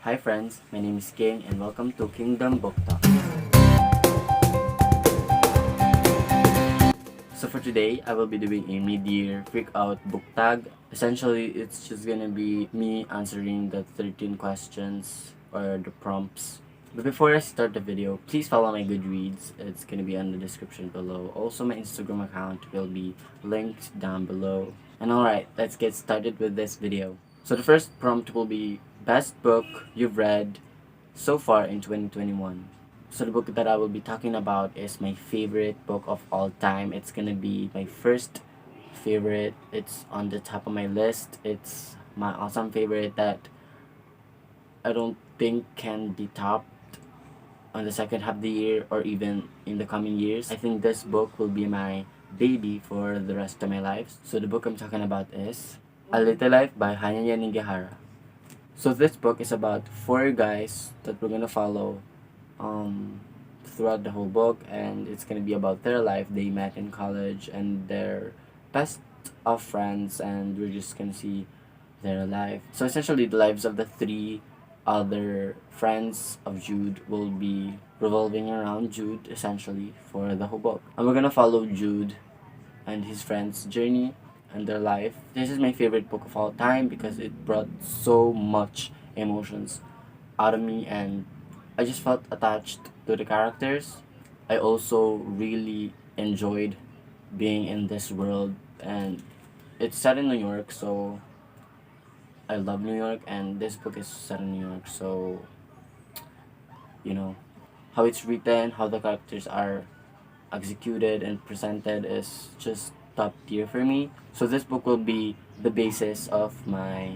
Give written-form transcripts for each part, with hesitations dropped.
Hi friends, my name is King and welcome to Kingdom Book Talk. So for today, I will be doing a mid-year freak out book tag. Essentially, it's just gonna be me answering the 13 questions or the prompts. But before I start the video, please follow my Goodreads. It's gonna be on the description below. Also, my Instagram account will be linked down below. And alright, let's get started with this video. So the first prompt will be best book you've read so far in 2021. So the book that I will be talking about is my favorite book of all time. It's gonna be my first favorite. It's on the top of my list. It's my awesome favorite that I don't think can be topped on the second half of the year or even in the coming years. I think this book will be my baby for the rest of my life. So the book I'm talking about is A Little Life by Hanaya Nigihara. So this book is about four guys that we're gonna follow throughout the whole book, and it's gonna be about their life. They met in college and they're best of friends, and we're just gonna see their life. So essentially, the lives of the three other friends of Jude will be revolving around Jude essentially for the whole book, and we're gonna follow Jude and his friends' journey and their life. This is my favorite book of all time because it brought so much emotions out of me, and I just felt attached to the characters. I also really enjoyed being in this world, and it's set in New York, so I love New York, and this book is set in New York, so you know how it's written, how the characters are executed and presented is just top tier for me. So this book will be the basis of my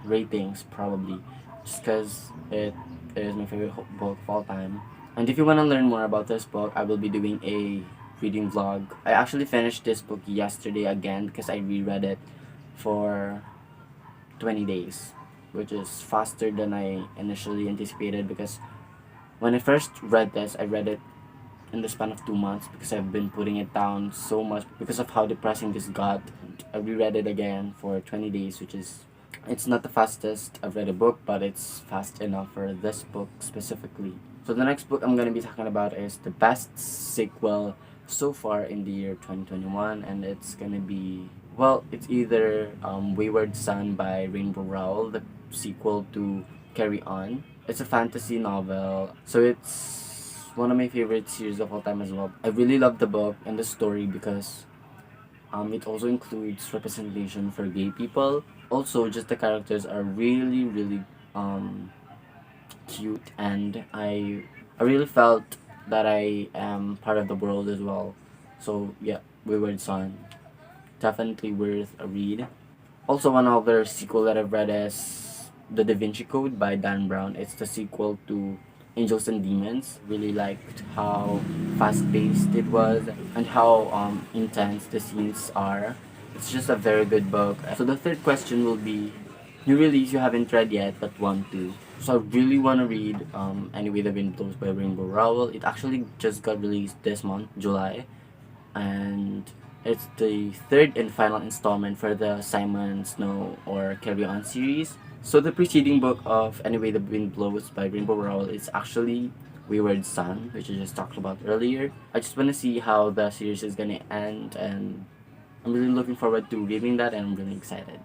ratings probably, just because it is my favorite book of all time. And if you want to learn more about this book, I will be doing a reading vlog. I actually finished this book yesterday again because I reread it for 20 days, which is faster than I initially anticipated, because when I first read this, I read it in the span of 2 months because I've been putting it down so much because of how depressing this got. I reread it again for 20 days, which is, it's not the fastest I've read a book, but it's fast enough for this book specifically. So the next book I'm going to be talking about is the best sequel so far in the year 2021, and it's going to be, well, it's either Wayward Son by Rainbow Rowell, the sequel to Carry On. It's a fantasy novel, so it's one of my favorite series of all time as well. I really love the book and the story because it also includes representation for gay people. Also, just the characters are really cute, and I really felt that I am part of the world as well. So yeah, Wayward Son, definitely worth a read. Also, one other sequel that I've read is The Da Vinci Code by Dan Brown. It's the sequel to Angels and Demons. Really liked how fast-paced it was and how intense the scenes are. It's just a very good book. So the third question will be new release you haven't read yet but want to. So I really want to read Anyway the Wind Blows by Rainbow Rowell. It actually just got released this month, July, and it's the third and final installment for the Simon Snow or Carry On series. So the preceding book of Anyway the Wind Blows by Rainbow Rowell is actually Wayward Son, which I just talked about earlier. I just want to see how the series is gonna end, and I'm really looking forward to reading that, and I'm really excited.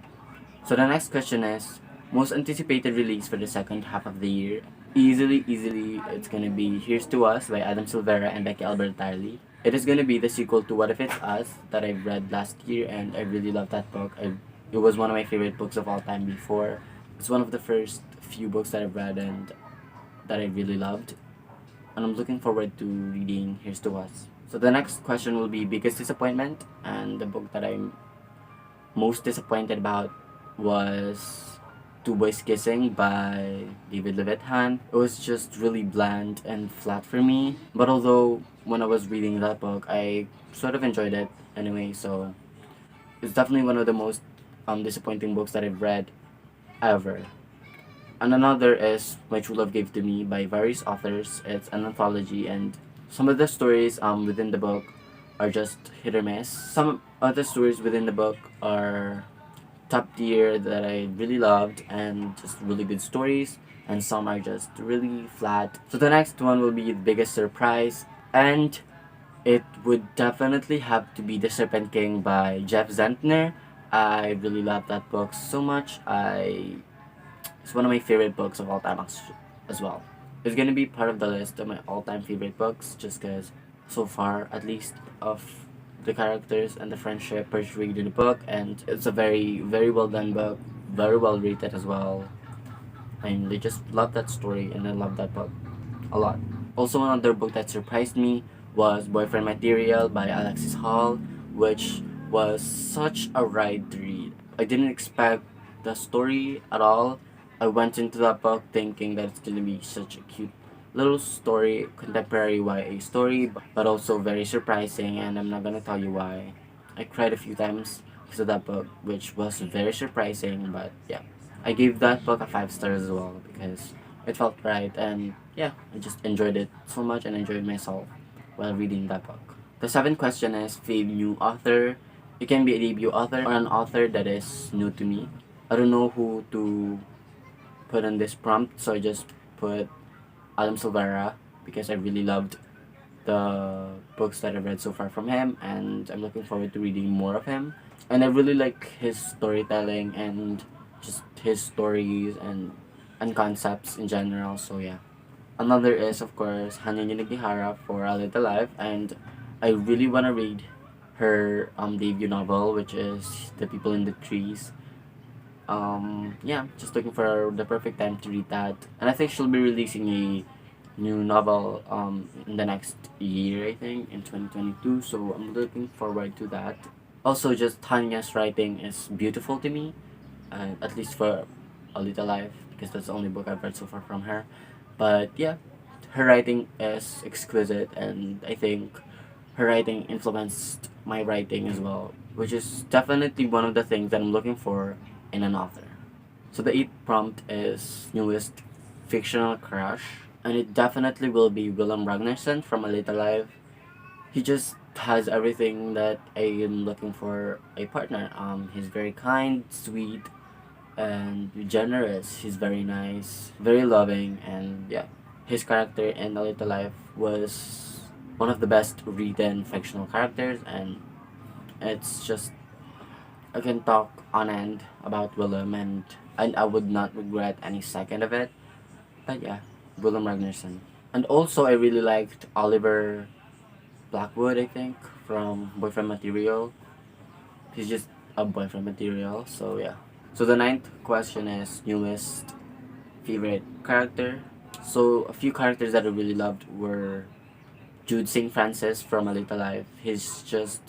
So the next question is most anticipated release for the second half of the year. Easily, it's gonna be Here's to Us by Adam Silvera and Becky Albertalli. It is gonna be the sequel to What If It's Us that I read last year, and I really love that book. It was one of my favorite books of all time before. It's one of the first few books that I've read and that I really loved, and I'm looking forward to reading Here's to Us. So the next question will be biggest disappointment, and the book that I'm most disappointed about was Two Boys Kissing by David Leviathan. It was just really bland and flat for me. But although when I was reading that book, I sort of enjoyed it anyway. So it's definitely one of the most disappointing books that I've read ever. And another is My True Love Gave to Me by various authors. It's an anthology, and some of the stories within the book are just hit or miss. Some other stories within the book are top tier that I really loved, and just really good stories, and some are just really flat. So the next one will be the biggest surprise, and it would definitely have to be The Serpent King by Jeff Zentner. I really love that book so much. It's one of my favorite books of all time as well. It's gonna be part of the list of my all-time favorite books, just because so far, at least, of the characters and the friendship portrayed in the book, and it's a very, very well done book, very well rated as well. And I just love that story, and I love that book a lot. Also, another book that surprised me was Boyfriend Material by Alexis Hall, which was such a ride to read. I didn't expect the story at all. I went into that book thinking that it's gonna be such a cute little story, contemporary YA story, but also very surprising, and I'm not gonna tell you why. I cried a few times because of that book, which was very surprising, but yeah. I gave that book a 5 stars as well because it felt right, and yeah, I just enjoyed it so much and enjoyed myself while reading that book. The seventh question is fave new author. It can be a debut author or an author that is new to me. I don't know who to put in this prompt, so I just put Adam Silvera because I really loved the books that I've read so far from him, and I'm looking forward to reading more of him. And I really like his storytelling and just his stories and concepts in general. So yeah. Another is of course Hanya Yunagihara for A Little Life, and I really wanna read her debut novel, which is The People in the Trees. Yeah, just looking for the perfect time to read that, and I think she'll be releasing a new novel in the next year, I think in 2022, so I'm looking forward to that. Also, just Tanya's writing is beautiful to me, at least for A Little Life, because that's the only book I've read so far from her. But yeah, her writing is exquisite, and I think her writing influenced my writing as well, which is definitely one of the things that I'm looking for in an author. So the eighth prompt is newest fictional crush, and it definitely will be Willem Ragnarsson from A Little Life. He just has everything that I am looking for a partner. He's very kind, sweet, and generous. He's very nice, very loving, and yeah, his character in A Little Life was one of the best written fictional characters, and it's just I can talk on end about Willem, and I would not regret any second of it. But yeah, Willem Ragnarsson. And also, I really liked Oliver Blackwood, I think, from Boyfriend Material. He's just a boyfriend material, so yeah. So the ninth question is newest favorite character. So a few characters that I really loved were Jude St. Francis from A Little Life. He's just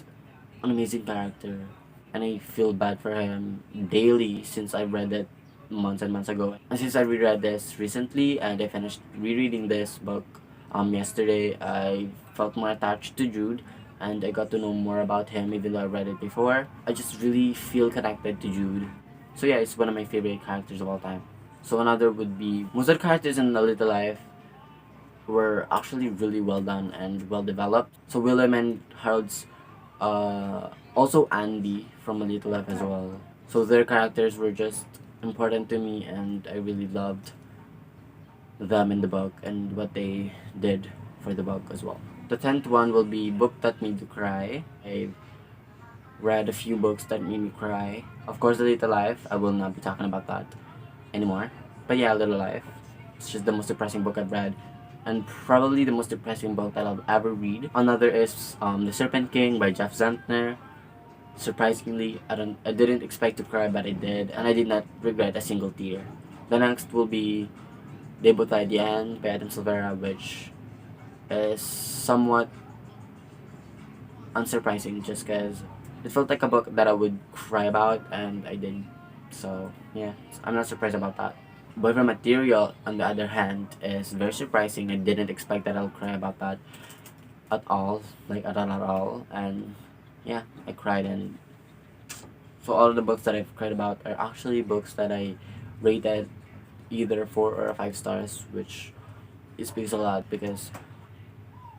an amazing character, and I feel bad for him daily since I read it months and months ago. And since I reread this recently and I finished rereading this book yesterday, I felt more attached to Jude, and I got to know more about him even though I read it before. I just really feel connected to Jude. So yeah, it's one of my favorite characters of all time. So another would be most of the characters in A Little Life were actually really well done and well developed. So Willem and Harold's also Andy from A Little Life as well. So their characters were just important to me, and I really loved them in the book and what they did for the book as well. The 10th one will be Book That Made You Cry. I read a few books that made me cry. Of course, A Little Life. I will not be talking about that anymore. But yeah, A Little Life. It's just the most depressing book I've read, and probably the most depressing book that I'll ever read. Another is The Serpent King by Jeff Zentner. Surprisingly, I didn't expect to cry, but I did, and I did not regret a single tear. The next will be Debut at the End by Adam Silvera, which is somewhat unsurprising just because it felt like a book that I would cry about, and I did. So yeah, I'm not surprised about that. Boyfriend Material, on the other hand, is very surprising. I didn't expect that I'll cry about that at all, like at all, and yeah, I cried. And so all of the books that I've cried about are actually books that I rated either 4 or 5 stars, which speaks a lot because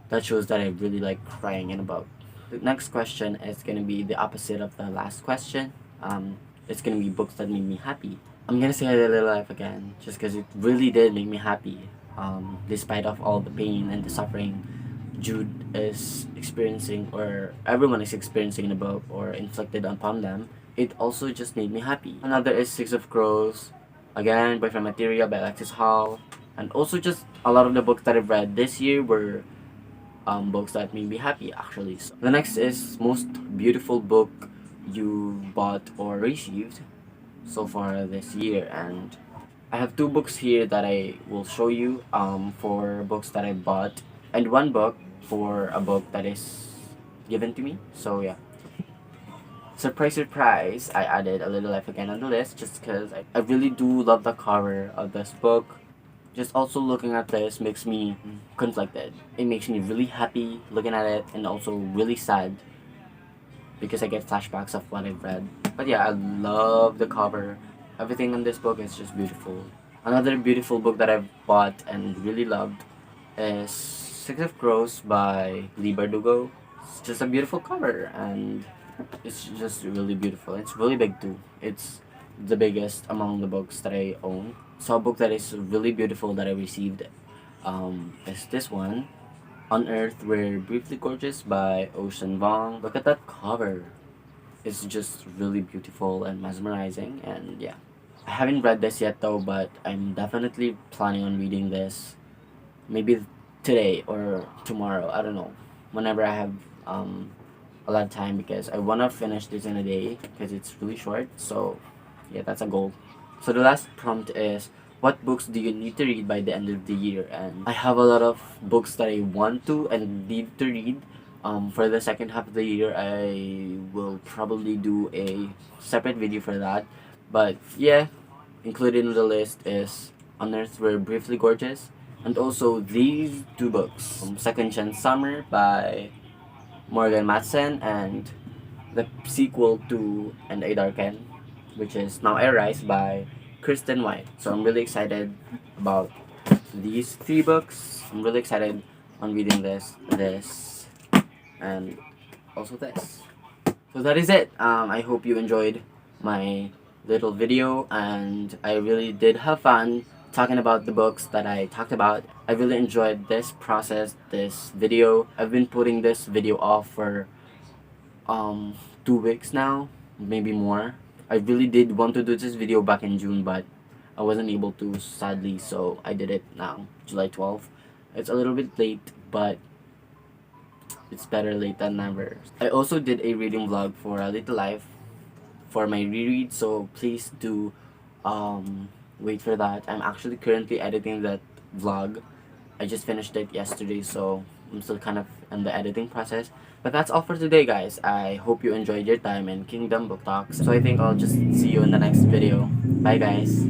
that shows that I really like crying in a book. The next question is gonna be the opposite of the last question. it's gonna be books that made me happy. I'm gonna say A Little Life again, just because it really did make me happy. Despite of all the pain and the suffering Jude is experiencing, or everyone is experiencing in the book, or inflicted upon them, it also just made me happy. Another is Six of Crows, again, Boyfriend Material by Alexis Hall, and also just a lot of the books that I've read this year were books that made me happy actually. So the next is most beautiful book you bought or received so far this year, and I have two books here that I will show you for books that I bought, and one book for a book that is given to me. So yeah. Surprise, surprise, I added A Little Life Again on the list just because I really do love the cover of this book. Just also looking at this makes me conflicted. It makes me really happy looking at it and also really sad because I get flashbacks of what I've read. But yeah, I love the cover. Everything in this book is just beautiful. Another beautiful book that I've bought and really loved is Six of Crows by Lee Bardugo. It's just a beautiful cover and it's just really beautiful. It's really big too. It's the biggest among the books that I own. So a book that is really beautiful that I received is this one, On Earth We're Briefly Gorgeous by Ocean Vuong. Look at that cover. It's just really beautiful and mesmerizing, and yeah. I haven't read this yet though, but I'm definitely planning on reading this. Maybe today or tomorrow, I don't know. Whenever I have a lot of time, because I wanna finish this in a day because it's really short. So yeah, that's a goal. So the last prompt is, what books do you need to read by the end of the year? And I have a lot of books that I want to and need to read. For the second half of the year, I will probably do a separate video for that. But yeah, included in the list is On Earth We're Briefly Gorgeous, and also these two books, Second Chance Summer by Morgan Matson, and the sequel to And I Darken, which is Now I Rise by Kristen White. So I'm really excited about these three books. I'm really excited on reading this, and also this. So that is it. I hope you enjoyed my little video, and I really did have fun talking about the books that I talked about. I really enjoyed this process, this video. I've been putting this video off for 2 weeks now, maybe more. I really did want to do this video back in June, but I wasn't able to, sadly, so I did it now, July 12th. It's a little bit late, but it's better late than never. I also did a reading vlog for A Little Life for my reread, so please do wait for that. I'm actually currently editing that vlog. I just finished it yesterday, so I'm still kind of in the editing process. But that's all for today, guys. I hope you enjoyed your time in Kingdom Book Talks. So I think I'll just see you in the next video. Bye, guys.